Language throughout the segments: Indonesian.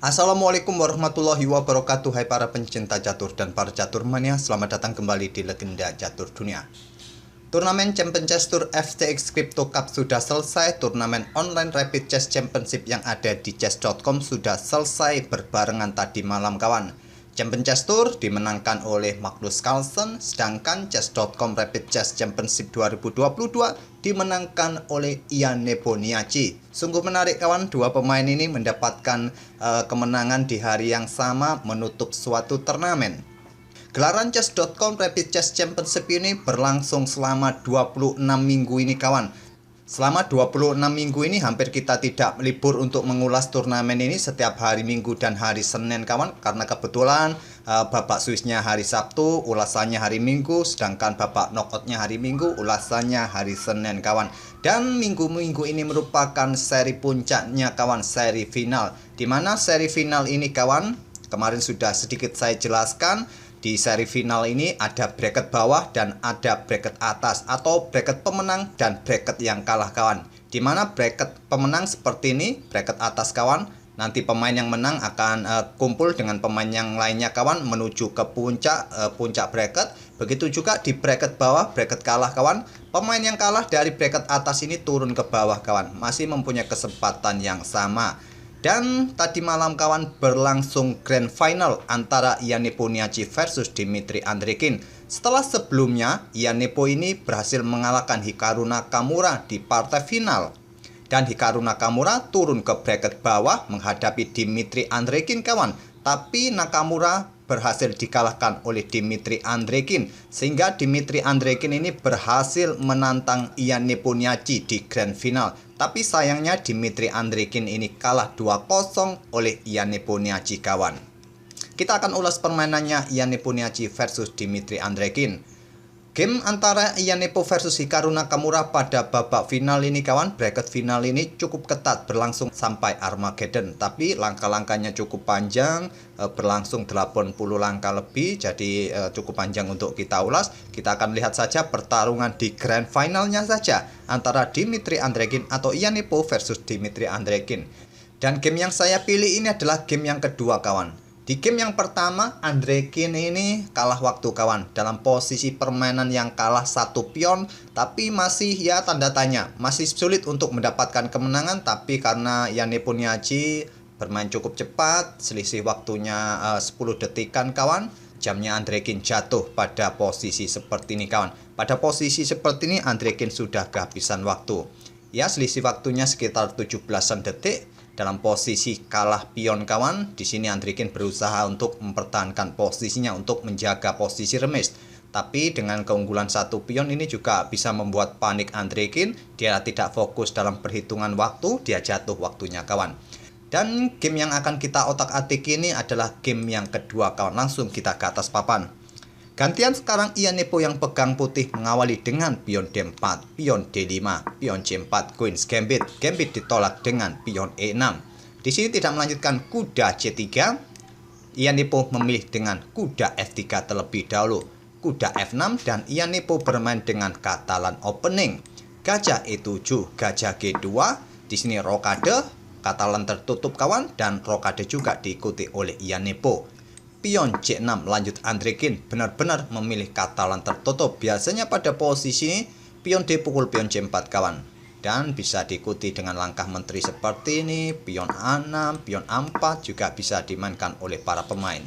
Assalamualaikum warahmatullahi wabarakatuh. Hai para pencinta catur dan para catur mania, selamat datang kembali di Legenda Catur Dunia. Turnamen Champion Chess Tour FTX Crypto Cup sudah selesai. Turnamen online Rapid Chess Championship yang ada di chess.com sudah selesai berbarengan tadi malam kawan. Champion Chess Tour dimenangkan oleh Magnus Carlsen, sedangkan chess.com Rapid Chess Championship 2022 dimenangkan oleh Ian Nepomniachtchi. Sungguh menarik kawan, dua pemain ini mendapatkan kemenangan di hari yang sama menutup suatu turnamen. Gelaran chess.com Rapid Chess Championship ini berlangsung selama 26 minggu ini kawan. Selama 26 minggu ini hampir kita tidak libur untuk mengulas turnamen ini setiap hari Minggu dan hari Senin kawan. Karena kebetulan babak Swissnya hari Sabtu, ulasannya hari Minggu. Sedangkan babak knockoutnya hari Minggu, ulasannya hari Senin kawan. Dan minggu-minggu ini merupakan seri puncaknya kawan, seri final. Dimana seri final ini kawan, kemarin sudah sedikit saya jelaskan. Di seri final ini ada bracket bawah dan ada bracket atas, atau bracket pemenang dan bracket yang kalah kawan. Dimana bracket pemenang seperti ini, bracket atas kawan. Nanti pemain yang menang akan kumpul dengan pemain yang lainnya kawan menuju ke puncak bracket. Begitu juga di bracket bawah, bracket kalah kawan. Pemain yang kalah dari bracket atas ini turun ke bawah kawan, masih mempunyai kesempatan yang sama. Dan tadi malam kawan berlangsung grand final antara Ian Nepomniachtchi versus Dmitry Andreikin. Setelah sebelumnya Ian Nepo ini berhasil mengalahkan Hikaru Nakamura di partai final. Dan Hikaru Nakamura turun ke bracket bawah menghadapi Dmitry Andreikin kawan. Tapi Nakamura berhasil dikalahkan oleh Dmitry Andreikin, sehingga Dmitry Andreikin ini berhasil menantang Ian Nepomniachtchi di grand final. Tapi sayangnya Dmitry Andreikin ini kalah 2-0 oleh Ian Nepomniachtchi kawan. Kita akan ulas permainannya Ian Nepomniachtchi versus Dmitry Andreikin. Game antara Ian Nepo versus Hikaru Nakamura pada babak final ini kawan, bracket final ini cukup ketat, berlangsung sampai Armageddon. Tapi langkah-langkahnya cukup panjang, berlangsung 80 langkah lebih, jadi cukup panjang untuk kita ulas. Kita akan lihat saja pertarungan di grand finalnya saja antara Dmitry Andreikin atau Ian Nepo versus Dmitry Andreikin. Dan game yang saya pilih ini adalah game yang kedua kawan. Di game yang pertama, Andreikin ini kalah waktu kawan, dalam posisi permainan yang kalah satu pion, tapi masih ya tanda tanya, masih sulit untuk mendapatkan kemenangan. Tapi karena Ian Nepomniachtchi bermain cukup cepat, selisih waktunya 10 detikan kawan, jamnya Andreikin jatuh pada posisi seperti ini kawan. Pada posisi seperti ini Andreikin sudah kehabisan waktu. Ya, selisih waktunya sekitar 17-an detik. Dalam posisi kalah pion kawan, di sini Andreikin berusaha untuk mempertahankan posisinya untuk menjaga posisi remis. Tapi dengan keunggulan satu pion ini juga bisa membuat panik Andreikin. Dia tidak fokus dalam perhitungan waktu, dia jatuh waktunya kawan. Dan game yang akan kita otak-atik ini adalah game yang kedua kawan. Langsung kita ke atas papan. Gantian sekarang Ian Nepo yang pegang putih mengawali dengan pion D4, pion D5, pion C4, Queen's Gambit. Gambit ditolak dengan pion E6. Di sini tidak melanjutkan kuda C3. Ian Nepo memilih dengan kuda F3 terlebih dahulu. Kuda F6 dan Ian Nepo bermain dengan Catalan opening. Gajah E7, gajah G2. Di sini rokade, Catalan tertutup kawan, dan rokade juga diikuti oleh Ian Nepo. Pion C6 lanjut Andreikin benar-benar memilih Catalan tertutup. Biasanya pada posisi ini pion D pukul pion C4 kawan. Dan bisa diikuti dengan langkah menteri seperti ini. Pion A6, pion A4 juga bisa dimainkan oleh para pemain.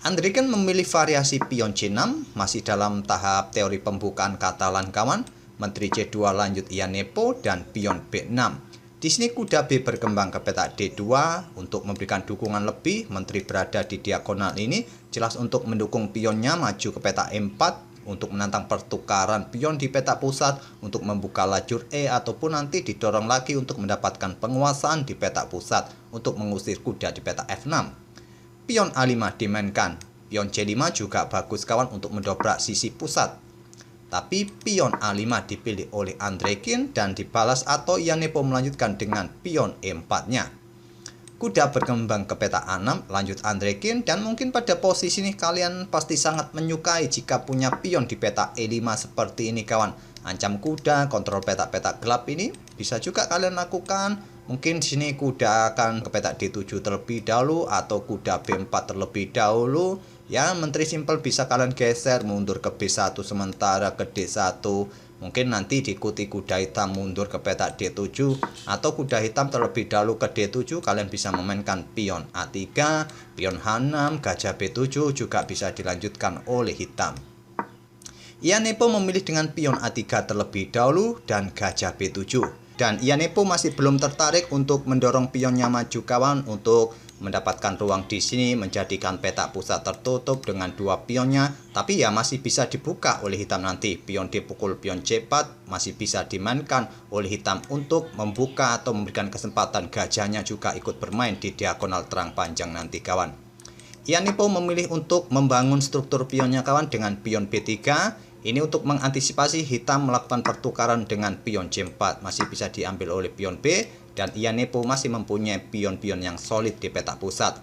Andreikin memilih variasi pion C6, masih dalam tahap teori pembukaan Catalan kawan. Menteri C2 lanjut Ian Nepo dan pion B6. Di sini kuda B berkembang ke peta D2 untuk memberikan dukungan lebih. Menteri berada di diagonal ini jelas untuk mendukung pionnya maju ke peta E4 untuk menantang pertukaran pion di peta pusat untuk membuka lajur E, ataupun nanti didorong lagi untuk mendapatkan penguasaan di peta pusat untuk mengusir kuda di peta F6. Pion A5 dimainkan. Pion C5 juga bagus kawan untuk mendobrak sisi pusat. Tapi pion A5 dipilih oleh Andreikin dan dibalas atau Ian Nepo melanjutkan dengan pion E4-nya. Kuda berkembang ke peta A6, lanjut Andreikin, dan mungkin pada posisi ini kalian pasti sangat menyukai jika punya pion di peta E5 seperti ini kawan. Ancam kuda, kontrol peta-peta gelap ini bisa juga kalian lakukan Mungkin di sini kuda akan ke petak D7 terlebih dahulu atau kuda B4 terlebih dahulu. Ya, menteri simpel bisa kalian geser mundur ke B1 sementara ke D1. Mungkin nanti diikuti kuda hitam mundur ke petak D7 atau kuda hitam terlebih dahulu ke D7. Kalian bisa memainkan pion A3, pion H6, gajah B7 juga bisa dilanjutkan oleh hitam. Ianepo memilih dengan pion A3 terlebih dahulu dan gajah B7. Dan Ianepo masih belum tertarik untuk mendorong pionnya maju kawan untuk mendapatkan ruang di sini menjadikan petak pusat tertutup dengan dua pionnya, tapi ya masih bisa dibuka oleh hitam nanti. Pion dipukul pion C4 masih bisa dimainkan oleh hitam untuk membuka atau memberikan kesempatan gajahnya juga ikut bermain di diagonal terang panjang nanti kawan. Ianepo memilih untuk membangun struktur pionnya kawan dengan pion B3. Ini untuk mengantisipasi hitam melakukan pertukaran dengan pion C4 masih bisa diambil oleh pion B. Dan Ianepo masih mempunyai pion-pion yang solid di petak pusat.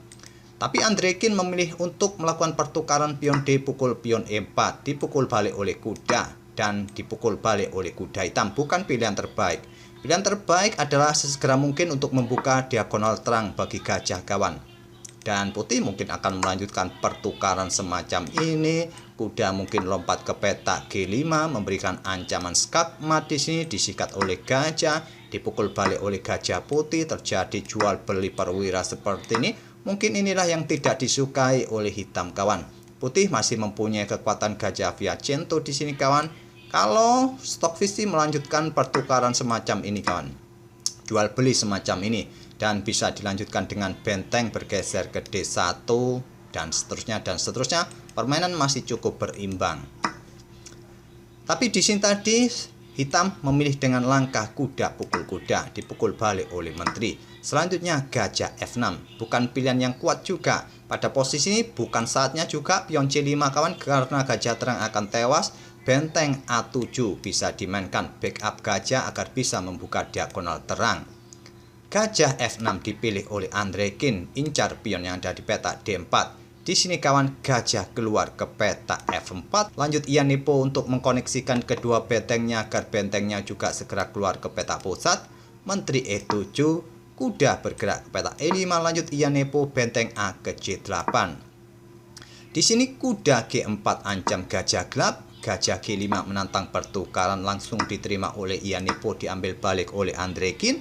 Tapi Andrekin memilih untuk melakukan pertukaran pion D pukul pion E4, dipukul balik oleh kuda dan dipukul balik oleh kuda hitam. Bukan pilihan terbaik. Pilihan terbaik adalah sesegera mungkin untuk membuka diagonal terang bagi gajah kawan. Dan putih mungkin akan melanjutkan pertukaran semacam ini. Kuda mungkin lompat ke petak G5 memberikan ancaman skakmat di sini disikat oleh gajah, dipukul balik oleh gajah putih, terjadi jual beli perwira seperti ini. Mungkin inilah yang tidak disukai oleh hitam kawan. Putih masih mempunyai kekuatan gajah Viacento di sini kawan. Kalau Stockfish melanjutkan pertukaran semacam ini kawan. Jual beli semacam ini dan bisa dilanjutkan dengan benteng bergeser ke D1 dan seterusnya dan seterusnya. Permainan masih cukup berimbang. Tapi di sini tadi hitam memilih dengan langkah kuda pukul kuda, dipukul balik oleh menteri. Selanjutnya gajah F6, bukan pilihan yang kuat juga. Pada posisi ini bukan saatnya juga pion C5 kawan karena gajah terang akan tewas. Benteng A7 bisa dimainkan backup gajah agar bisa membuka diagonal terang. Gajah F6 dipilih oleh Andrekin, incar pion yang ada di petak D4. Di sini kawan gajah keluar ke petak F4. Lanjut Ianepo untuk mengkoneksikan kedua bentengnya agar bentengnya juga segera keluar ke petak pusat. Menteri E7, kuda bergerak ke petak E5. Lanjut Ianepo benteng A ke J8. Di sini kuda G4 ancam gajah gelap. Gajah G5 menantang pertukaran langsung diterima oleh Ianepo diambil balik oleh Andrekin.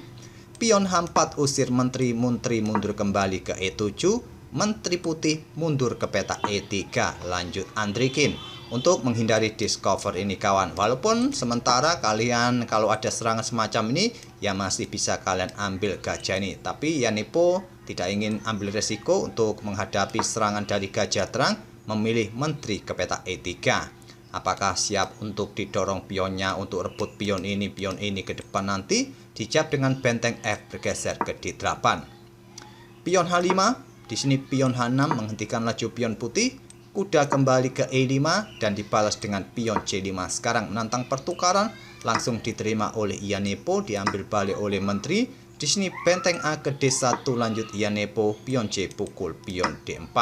Pion H4 usir menteri mundur kembali ke E7. Menteri putih mundur ke petak E3. Lanjut Andrekin untuk menghindari discover ini kawan. Walaupun sementara kalian kalau ada serangan semacam ini ya masih bisa kalian ambil gajah ini. Tapi Ianepo tidak ingin ambil resiko untuk menghadapi serangan dari gajah terang, memilih menteri ke petak E3. Apakah siap untuk didorong pionnya untuk rebut pion ini ke depan nanti? Dijawab dengan benteng F bergeser ke D8. Pion H5. Di sini pion H6 menghentikan laju pion putih, kuda kembali ke E5 dan dibalas dengan pion C5. Sekarang menantang pertukaran, langsung diterima oleh Ianepo, diambil balik oleh menteri. Di sini benteng A ke D1, lanjut Ianepo, pion C pukul pion D4.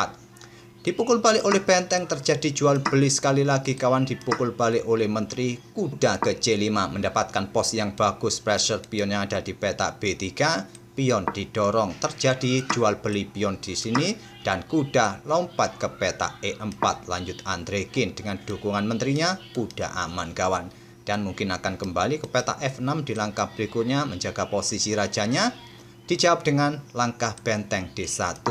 Dipukul balik oleh benteng, terjadi jual beli sekali lagi kawan, dipukul balik oleh menteri. Kuda ke C5 mendapatkan pos yang bagus, pressure pion yang ada di petak B3. Pion didorong, terjadi jual beli pion di sini dan kuda lompat ke petak E4. Lanjut Andrekin dengan dukungan menterinya, kuda aman kawan. Dan mungkin akan kembali ke petak F6 di langkah berikutnya menjaga posisi rajanya. Dijawab dengan langkah benteng D1.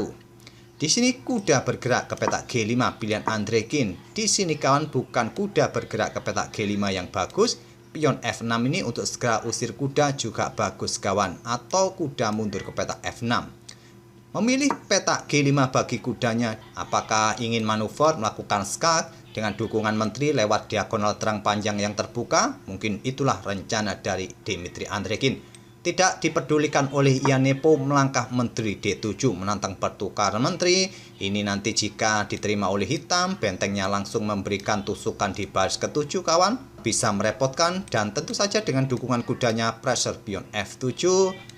Di sini kuda bergerak ke petak G5 pilihan Andrekin. Di sini kawan bukan kuda bergerak ke petak G5 yang bagus. Pion F6 ini untuk segera usir kuda juga bagus kawan. Atau kuda mundur ke petak F6. Memilih petak G5 bagi kudanya. Apakah ingin manuver melakukan skak dengan dukungan menteri lewat diagonal terang panjang yang terbuka? Mungkin itulah rencana dari Dmitry Andrekin. Tidak dipedulikan oleh Ianepo, melangkah menteri D7 menantang pertukaran menteri. Ini nanti jika diterima oleh hitam, bentengnya langsung memberikan tusukan di baris ke-7 kawan. Bisa merepotkan dan tentu saja dengan dukungan kudanya pressure pion F7.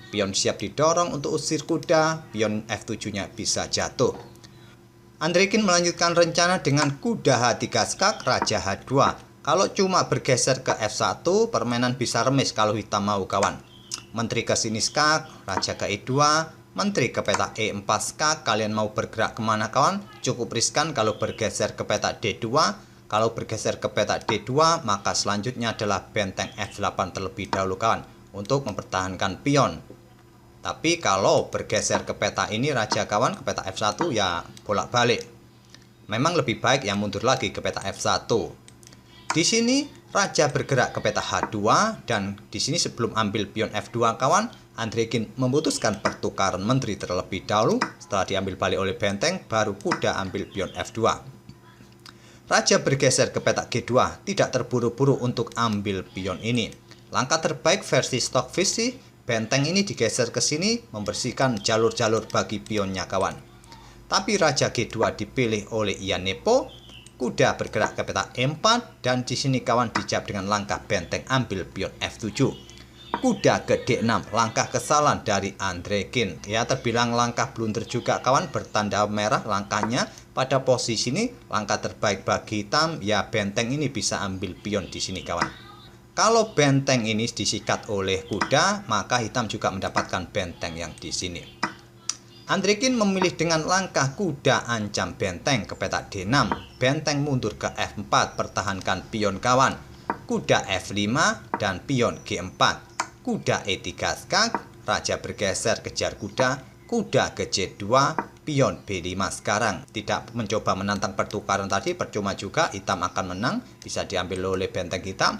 Pion siap didorong untuk usir kuda, pion F7-nya bisa jatuh. Andrekin melanjutkan rencana dengan kuda H3 skak, raja H2. Kalau cuma bergeser ke F1, permainan bisa remis kalau hitam mau kawan. Menteri ke sini skak, raja ke E2, menteri ke petak E4 skak. Kalian mau bergerak kemana kawan? Cukup riskan kalau bergeser ke petak D2. Kalau bergeser ke petak D2, maka selanjutnya adalah benteng F8 terlebih dahulu kawan, untuk mempertahankan pion. Tapi kalau bergeser ke peta ini raja kawan, ke peta F1 ya bolak-balik. Memang lebih baik yang mundur lagi ke peta F1. Di sini raja bergerak ke peta H2 dan di sini sebelum ambil pion F2 kawan, Andrekin memutuskan pertukaran menteri terlebih dahulu. Setelah diambil balik oleh benteng, baru kuda ambil pion F2. Raja bergeser ke peta G2, tidak terburu-buru untuk ambil pion ini. Langkah terbaik versi Stockfish sih, benteng ini digeser ke sini, membersihkan jalur-jalur bagi pionnya kawan. Tapi raja G2 dipilih oleh Ian Nepo, kuda bergerak ke peta E4 dan di sini kawan dijawab dengan langkah benteng ambil pion F7. Kuda ke D6, langkah kesalahan dari Andrekin. Ya, terbilang langkah blunder juga kawan, bertanda merah langkahnya. Pada posisi ini langkah terbaik bagi hitam, ya benteng ini bisa ambil pion di sini kawan. Kalau benteng ini disikat oleh kuda, maka hitam juga mendapatkan benteng yang di sini. Andrekin memilih dengan langkah kuda ancam benteng ke peta D6. Benteng mundur ke F4, pertahankan pion kawan. Kuda F5 dan pion G4. Kuda E3 skak, raja bergeser kejar kuda. Kuda ke C2, pion B5 sekarang. Tidak mencoba menantang pertukaran tadi, percuma juga, hitam akan menang. Bisa diambil oleh benteng hitam.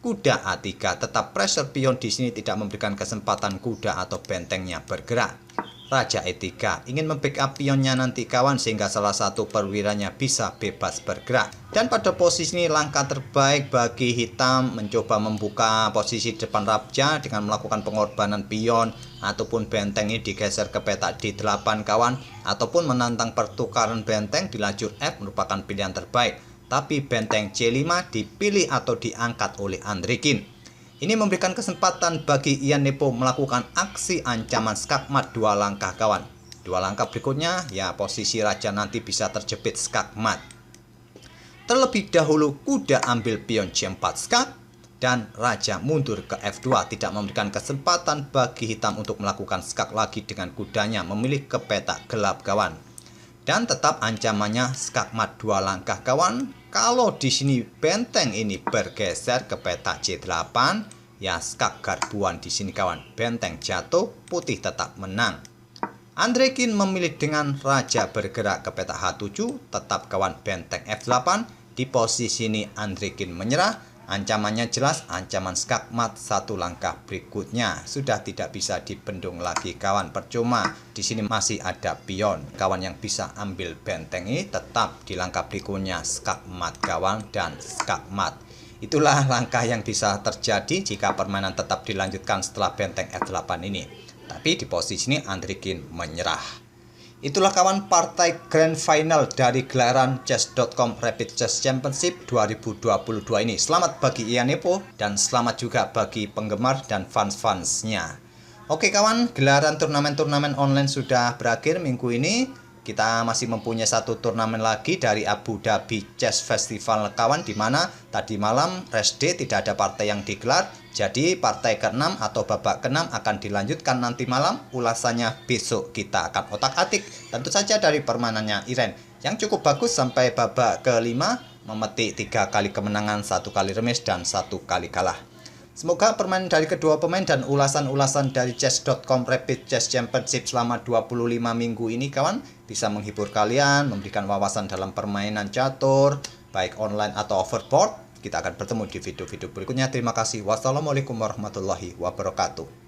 Kuda A3, tetap pressure pion di sini tidak memberikan kesempatan kuda atau bentengnya bergerak. Raja E3 ingin membackup pionnya nanti kawan sehingga salah satu perwiranya bisa bebas bergerak. Dan pada posisi ini langkah terbaik bagi hitam mencoba membuka posisi depan raja dengan melakukan pengorbanan pion ataupun benteng ini digeser ke peta D8 kawan, ataupun menantang pertukaran benteng di lajur F merupakan pilihan terbaik. Tapi benteng C5 dipilih atau diangkat oleh Andrekin. Ini memberikan kesempatan bagi Ian Nepo melakukan aksi ancaman skakmat 2 langkah kawan. 2 langkah berikutnya ya posisi raja nanti bisa terjepit skakmat. Terlebih dahulu kuda ambil pion C4 skak dan raja mundur ke F2, tidak memberikan kesempatan bagi hitam untuk melakukan skak lagi dengan kudanya, memilih ke peta gelap kawan. Dan tetap ancamannya skakmat 2 langkah kawan. Kalau di sini benteng ini bergeser ke peta C8, ya skak garbuan di sini kawan. Benteng jatuh, putih tetap menang. Andrekin memilih dengan raja bergerak ke peta H7, tetap kawan benteng F8. Di posisi ini Andrekin menyerah. Ancamannya jelas, ancaman skakmat 1 langkah berikutnya. Sudah tidak bisa dibendung lagi kawan, percuma. Di sini masih ada pion. Kawan yang bisa ambil benteng ini tetap di langkah berikutnya skakmat kawan dan skakmat. Itulah langkah yang bisa terjadi jika permainan tetap dilanjutkan setelah benteng F8 ini. Tapi di posisi ini Andrekin menyerah. Itulah kawan partai grand final dari gelaran Chess.com Rapid Chess Championship 2022 ini. Selamat bagi Ian Nepo dan selamat juga bagi penggemar dan fans-fansnya. Oke kawan, gelaran turnamen-turnamen online sudah berakhir minggu ini. Kita masih mempunyai 1 turnamen lagi dari Abu Dhabi Chess Festival kawan, di mana tadi malam rest day tidak ada partai yang digelar. Jadi partai ke-6 atau babak ke-6 akan dilanjutkan nanti malam. Ulasannya besok kita akan otak-atik. Tentu saja dari permainannya Iren yang cukup bagus sampai babak ke-5, memetik 3 kali kemenangan, 1 kali remis dan 1 kali kalah. Semoga permainan dari kedua pemain dan ulasan-ulasan dari Chess.com Rapid Chess Championship selama 25 minggu ini kawan bisa menghibur kalian, memberikan wawasan dalam permainan catur, baik online atau overboard. Kita akan bertemu di video-video berikutnya. Terima kasih. Wassalamualaikum warahmatullahi wabarakatuh.